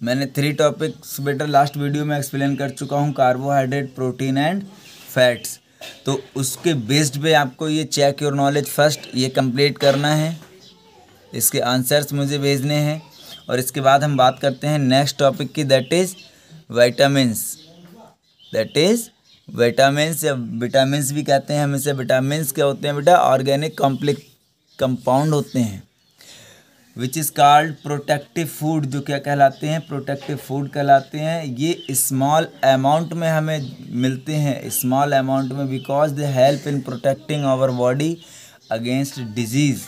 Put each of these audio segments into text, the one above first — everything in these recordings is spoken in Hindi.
मैंने 3 टॉपिक्स बेटा लास्ट वीडियो में एक्सप्लेन कर चुका हूँ, कार्बोहाइड्रेट, प्रोटीन एंड फैट्स। तो उसके बेस्ड पे आपको ये चेक योर नॉलेज फर्स्ट ये कंप्लीट करना है, इसके आंसर्स मुझे भेजने हैं। और इसके बाद हम बात करते हैं नेक्स्ट टॉपिक की, दैट इज़ विटामिन्स या विटामिन्स भी कहते हैं हम इसे। विटामिन्स क्या होते हैं बेटा? ऑर्गेनिक कॉम्प्लेक्स कंपाउंड होते हैं which is called protective food, जो क्या कहलाते हैं? प्रोटेक्टिव फूड कहलाते हैं। ये स्मॉल अमाउंट में हमें मिलते हैं, स्मॉल अमाउंट में, because they help in protecting our body against disease.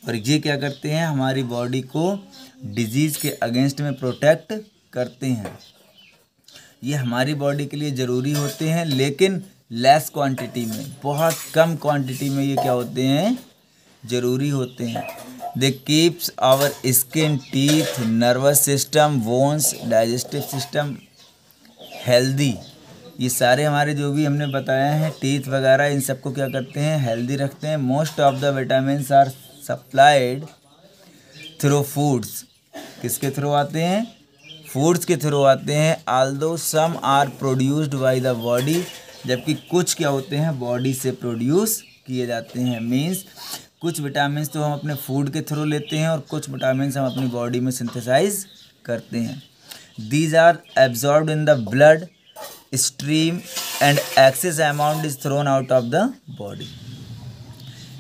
और ये क्या करते हैं? हमारी बॉडी को डिजीज़ के अगेंस्ट में प्रोटेक्ट करते हैं। ये हमारी बॉडी के लिए ज़रूरी होते हैं, लेकिन लेस क्वांटिटी में, बहुत कम क्वांटिटी में ये क्या होते हैं? ज़रूरी होते हैं। They keeps our skin, teeth, nervous system, bones, digestive system healthy. ये सारे हमारे जो भी हमने बताया है, टीथ वगैरह, इन सबको क्या करते हैं? हेल्दी रखते हैं। Most of the vitamins are supplied through foods. किसके थ्रू आते हैं? फूड्स के थ्रू आते हैं। Although some are produced by the body, जबकि कुछ क्या होते हैं? बॉडी से प्रोड्यूस किए जाते हैं। मीन्स कुछ विटामिन्स तो हम अपने फूड के थ्रू लेते हैं और कुछ विटामिन्स हम अपनी बॉडी में सिंथेसाइज करते हैं। These are absorbed in the blood stream and excess amount is thrown out of the body.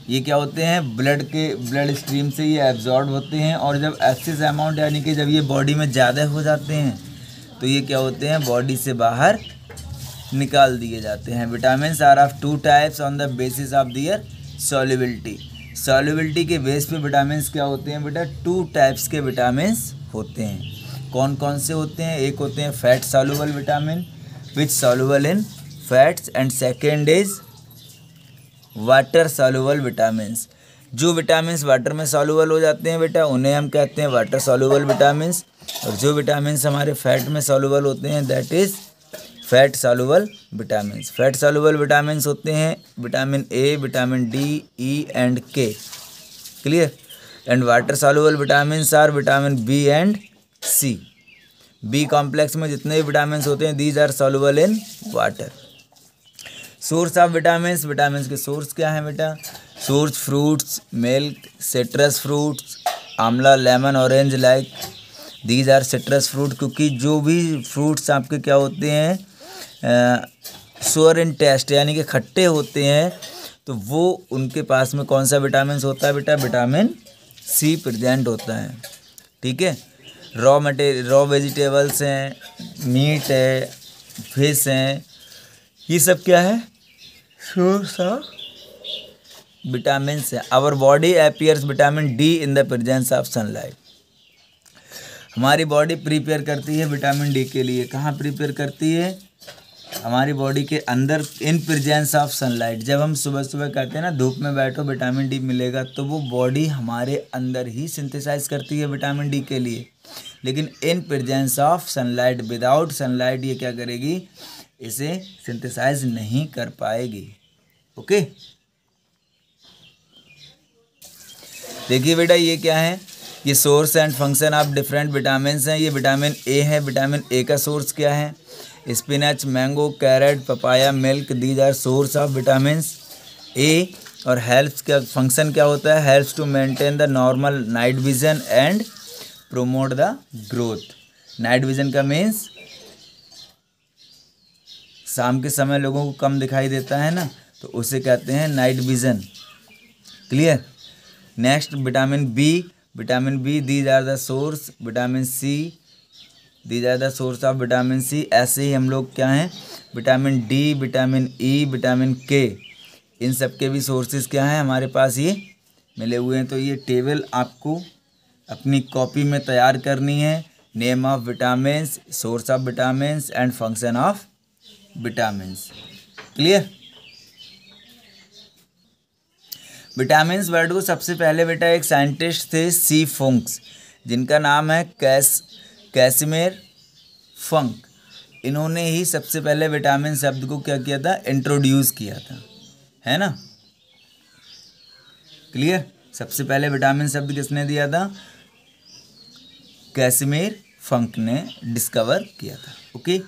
ये क्या होते हैं? ब्लड स्ट्रीम से ये एब्जॉर्ब होते हैं, और जब एक्सेस अमाउंट यानी कि जब ये बॉडी में ज़्यादा हो जाते हैं तो ये क्या होते हैं? बॉडी से बाहर निकाल दिए जाते हैं। Vitamins are of 2 types on the basis of their solubility. Solubility के बेस पे विटामिन्स क्या होते हैं बेटा? 2 टाइप्स के विटामिन्स होते हैं। कौन कौन से होते हैं? एक होते हैं fat soluble vitamin which soluble in fats, and second is water soluble vitamins. जो विटामिन्स वाटर में सॉल्युबल हो जाते हैं बेटा, उन्हें हम कहते हैं वाटर सॉल्युबल विटामिन्स। और जो विटामिन्स हमारे फैट में सॉल्युबल होते हैं, that is fat soluble vitamins. Fat soluble vitamins होते हैं vitamin A, vitamin D, E and K. Clear? And water soluble vitamins are vitamin B and C. B complex में जितने भी विटामिन्स होते हैं, these are soluble in water. Source of vitamins, vitamins के सोर्स क्या है बेटा? Source fruits, milk, citrus fruits, amla, lemon, orange like, these are citrus fruit. क्योंकि जो भी फ्रूट्स आपके क्या होते हैं? सोअर इन टेस्ट, यानी कि खट्टे होते हैं, तो वो उनके पास में कौन सा विटामिन होता है बेटा? विटामिन सी प्रेजेंट होता है। ठीक है? रॉ वेजिटेबल्स हैं, मीट है, फिश हैं, ये सब क्या है? सोर्स ऑफ विटामिन्स है। Our body appears vitamin D in the presence of sunlight. हमारी बॉडी प्रिपेयर करती है विटामिन डी के लिए। कहाँ प्रिपेयर करती है? हमारी बॉडी के अंदर, इन प्रेजेंस ऑफ सनलाइट। जब हम सुबह सुबह कहते हैं ना धूप में बैठो विटामिन डी मिलेगा, तो वो बॉडी हमारे अंदर ही सिंथेसाइज करती है विटामिन डी के लिए। लेकिन in presence of sunlight, without sunlight ये क्या करेगी? इसे सिंथेसाइज नहीं कर पाएगी। ओके, देखिए बेटा ये क्या है? ये source and function of different vitamins हैं। ये विटामिन ए है। विटामिन ए का सोर्स क्या है? Spinach, mango, carrot, papaya, milk, these are source of vitamins A. और हेल्प्स का फंक्शन क्या होता है? Helps to maintain the normal night vision and promote the growth. Night vision का मीन्स शाम के समय लोगों को कम दिखाई देता है ना, तो उसे कहते हैं night vision. Clear? Next vitamin B. Vitamin B, these are the source. Vitamin C, these are the source of vitamin C. ऐसे ही हम लोग क्या हैं? Vitamin D, vitamin E, vitamin K, इन सब के भी सोर्सेज क्या हैं? हमारे पास ये मिले हुए हैं। तो ये टेबल आपको अपनी कॉपी में तैयार करनी है। Name of vitamins, source of vitamins and function of vitamins. Clear? Vitamins word को सबसे पहले बेटा एक साइंटिस्ट थे सी फंक्स, जिनका नाम है कैसिमिर फंक। इन्होंने ही सबसे पहले विटामिन शब्द को क्या किया था? इंट्रोड्यूस किया था, है ना? क्लियर? सबसे पहले विटामिन शब्द किसने दिया था? कैसिमिर फंक ने डिस्कवर किया था। ओके।